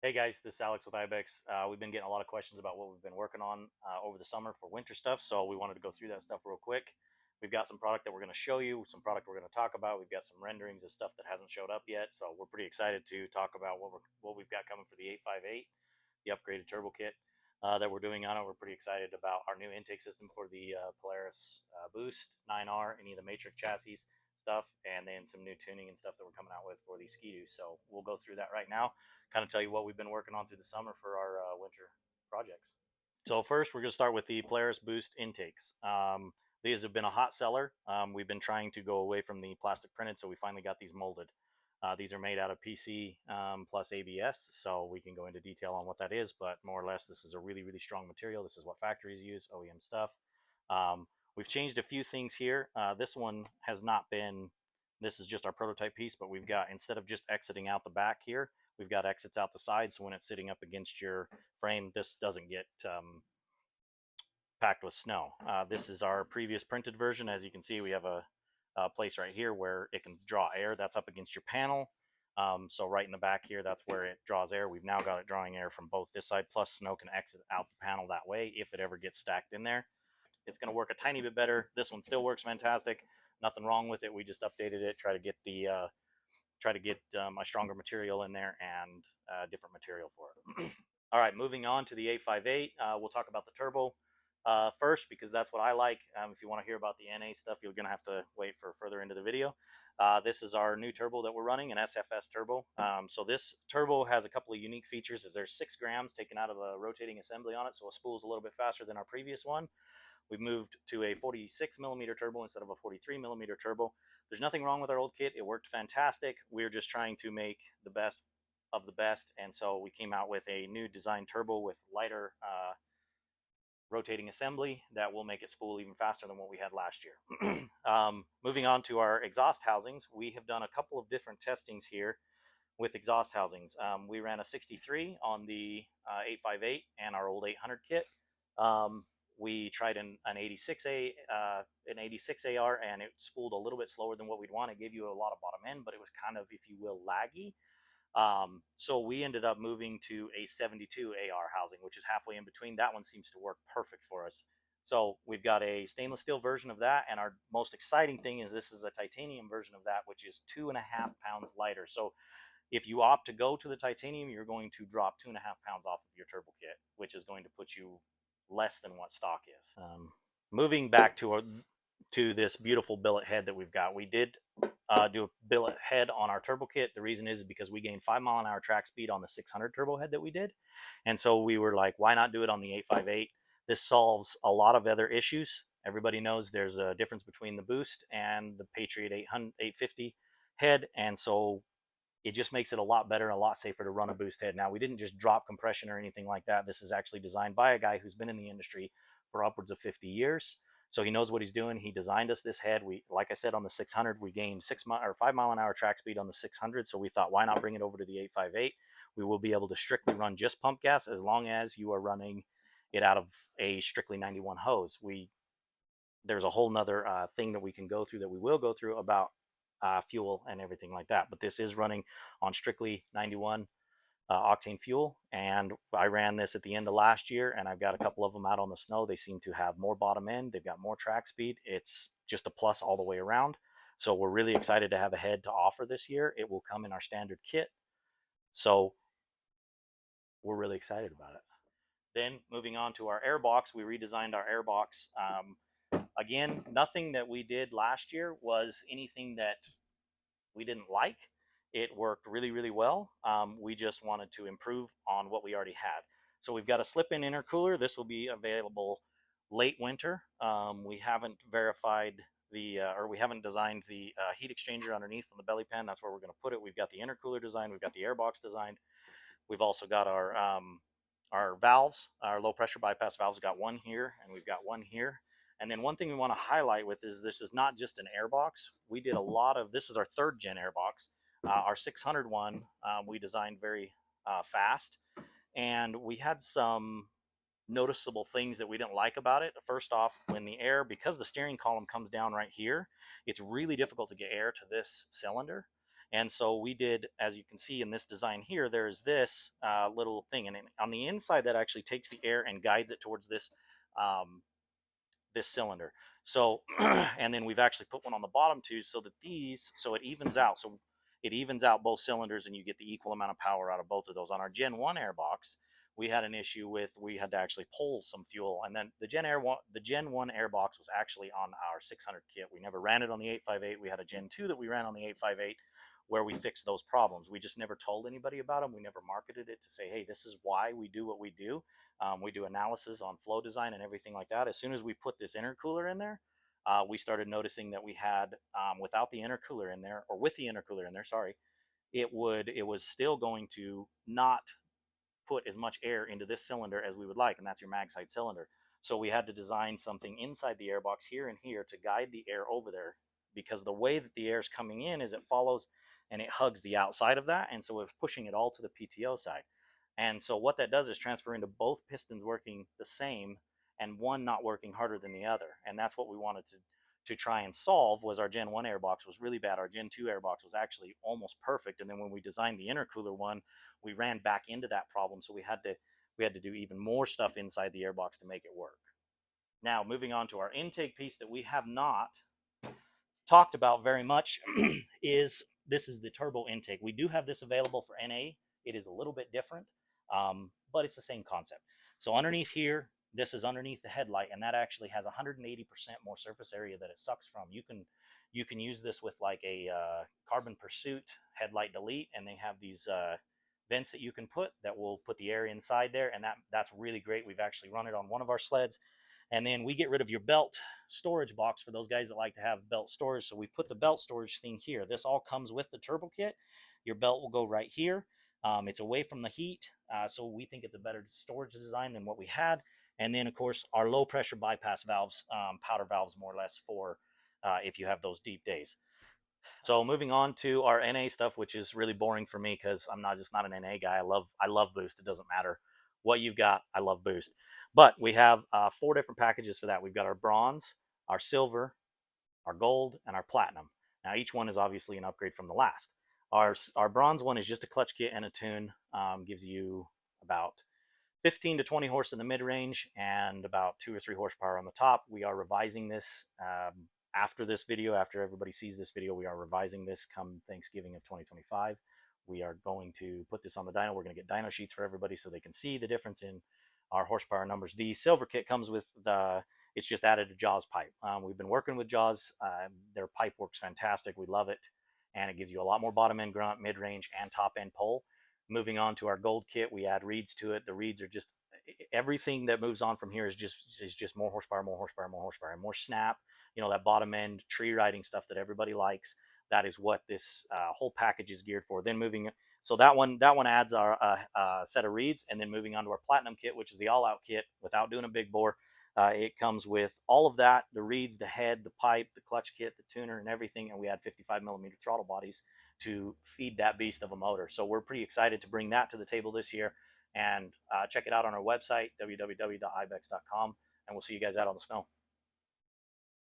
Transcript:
Hey guys, this is Alex with Ibex. We've been getting a lot of questions about what we've been working on over the summer for winter stuff, so we wanted to go through that stuff real quick. We've got some product that we're going to show you, some product we're going to talk about. We've got some renderings of stuff that hasn't showed up yet, so we're pretty excited to talk about what we've got coming for the 858, the upgraded turbo kit that we're doing on it. We're pretty excited about our new intake system for the Polaris Boost 9R, any of the Matrix chassis stuff, and then some new tuning and stuff that we're coming out with for these Ski-Doos. So we'll go through that right now, kind of tell you what we've been working on through the summer for our winter projects. So first, we're going to start with the Polaris Boost intakes. These have been a hot seller. We've been trying to go away from the plastic printed, so we finally got these molded. These are made out of PC plus ABS, so we can go into detail on what that is, but more or less, this is a really, really strong material. This is what factories use, OEM stuff. We've changed a few things here. This one has not been, this is just our prototype piece, but we've got, instead of just exiting out the back here, we've got exits out the side, so when it's sitting up against your frame, this doesn't get packed with snow. This is our previous printed version. As you can see, we have a place right here where it can draw air. That's up against your panel. So right in the back here, that's where it draws air. We've now got it drawing air from both this side, plus snow can exit out the panel that way if it ever gets stacked in there. It's going to work a tiny bit better. This one still works fantastic. Nothing wrong with it. We just updated it, try to get a stronger material in there and different material for it. All right, moving on to the 858. We'll talk about the turbo first, because that's what I like. If you want to hear about the NA stuff, you're going to have to wait for further into the video. This is our new turbo that we're running, an SFS turbo. So this turbo has a couple of unique features. Is there's 6 grams taken out of a rotating assembly on it, so it spools a little bit faster than our previous one. We've moved to a 46 millimeter turbo instead of a 43 millimeter turbo. There's nothing wrong with our old kit. It worked fantastic. We're just trying to make the best of the best, and so we came out with a new design turbo with lighter rotating assembly that will make it spool even faster than what we had last year. Moving on to our exhaust housings, we have done a couple of different testings here with exhaust housings. We ran a 63 on the 858 and our old 800 kit. We tried an 86 AR, and it spooled a little bit slower than what we'd want. It gave you a lot of bottom end, but it was kind of, if you will, laggy. So we ended up moving to a 72 AR housing, which is halfway in between. That one seems to work perfect for us. So we've got a stainless steel version of that, and our most exciting thing is this is a titanium version of that, which is 2.5 pounds lighter. So if you opt to go to the titanium, you're going to drop 2.5 pounds off of your turbo kit, which is going to put you less than what stock is. Moving back to this beautiful billet head that we've got, we did do a billet head on our turbo kit. The reason is because we gained 5 mile an hour track speed on the 600 turbo head that we did, and so we were like, why not do it on the 858? This solves a lot of other issues. Everybody knows there's a difference between the Boost and the Patriot 850 head, and so it just makes it a lot better and a lot safer to run a Boost head. Now, we didn't just drop compression or anything like that. This is actually designed by a guy who's been in the industry for upwards of 50 years. So he knows what he's doing. He designed us this head. We, like I said, on the 600, we gained 5 mile an hour track speed on the 600. So we thought, why not bring it over to the 858? We will be able to strictly run just pump gas as long as you are running it out of a strictly 91 hose. There's a whole nother thing that we can go through, that we will go through, about fuel and everything like that. But this is running on strictly 91 octane fuel, and I ran this at the end of last year, and I've got a couple of them out on the snow. They seem to have more bottom end. They've got more track speed. It's just a plus all the way around. So we're really excited to have a head to offer this year. It will come in our standard kit, so we're really excited about it. Then moving on to our Airbox, we redesigned our Airbox. Again, nothing that we did last year was anything that we didn't like. It worked really, really well. We just wanted to improve on what we already had. So we've got a slip-in intercooler. This will be available late winter. We haven't verified we haven't designed the heat exchanger underneath on the belly pan. That's where we're going to put it. We've got the intercooler designed. We've got the Airbox designed. We've also got our valves, our low pressure bypass valves. We've got one here, and we've got one here. And then one thing we want to highlight with is this is not just an Airbox. We did a lot of, this is our 3rd gen Airbox. Our 600 one, we designed very fast, and we had some noticeable things that we didn't like about it. First off, when the air, because the steering column comes down right here, it's really difficult to get air to this cylinder. And so we did, as you can see in this design here, there is this little thing, and on the inside that actually takes the air and guides it towards this this cylinder. So, and then we've actually put one on the bottom too, so that so it evens out. So it evens out both cylinders, and you get the equal amount of power out of both of those. On our Gen 1 Airbox, we had an issue with, we had to actually pull some fuel, and then the Gen 1 Airbox was actually on our 600 kit. We never ran it on the 858. We had a Gen 2 that we ran on the 858 where we fixed those problems. We just never told anybody about them. We never marketed it to say, hey, this is why we do what we do. We do analysis on flow design and everything like that. As soon as we put this intercooler in there, we started noticing that we had, without the intercooler in there, or with the intercooler in there, sorry, it was still going to not put as much air into this cylinder as we would like, and that's your mag side cylinder. So we had to design something inside the airbox here and here to guide the air over there, because the way that the air is coming in is it follows and it hugs the outside of that, and so it's pushing it all to the PTO side. And so what that does is transfer into both pistons working the same and one not working harder than the other. And that's what we wanted to try and solve. Was our Gen 1 airbox was really bad. Our Gen 2 airbox was actually almost perfect. And then when we designed the intercooler one, we ran back into that problem. So we had to do even more stuff inside the airbox to make it work. Now, moving on to our intake piece that we have not talked about very much is this is the turbo intake. We do have this available for NA. It is a little bit different, but it's the same concept. So underneath here, this is underneath the headlight, and that actually has 180% more surface area that it sucks from. You can use this with like a Carbon Pursuit headlight delete, and they have these vents that you can put that will put the air inside there, and that's really great. We've actually run it on one of our sleds. And then we get rid of your belt storage box for those guys that like to have belt storage. So we put the belt storage thing here. This all comes with the turbo kit. Your belt will go right here. It's away from the heat, so we think it's a better storage design than what we had. And then, of course, our low pressure bypass valves, powder valves more or less, for if you have those deep days. So moving on to our NA stuff, which is really boring for me because I'm not an NA guy. I love boost. It doesn't matter what you've got. I love boost. But we have 4 different packages for that. We've got our bronze, our silver, our gold, and our platinum. Now each one is obviously an upgrade from the last. Our bronze one is just a clutch kit and a tune. Gives you about 15 to 20 horse in the mid-range and about 2 or 3 horsepower on the top. We are revising this after this video. After everybody sees this video, we are revising this come Thanksgiving of 2025. We are going to put this on the dyno. We're going to get dyno sheets for everybody so they can see the difference in our horsepower numbers. The silver kit comes with it's just added a Jaws pipe. We've been working with Jaws. Their pipe works fantastic. We love it. And it gives you a lot more bottom end grunt, mid range, and top end pull. Moving on to our gold kit, we add reeds to it. The reeds are just, everything that moves on from here is just more horsepower, more horsepower, more horsepower, and more snap. You know, that bottom end tree riding stuff that everybody likes. That is what this whole package is geared for. Then so that one adds our set of reeds, and then moving on to our platinum kit, which is the all out kit without doing a big bore. It comes with all of that, the reeds, the head, the pipe, the clutch kit, the tuner, and everything, and we add 55 millimeter throttle bodies to feed that beast of a motor. So we're pretty excited to bring that to the table this year, and check it out on our website, www.ibex.com, and we'll see you guys out on the snow.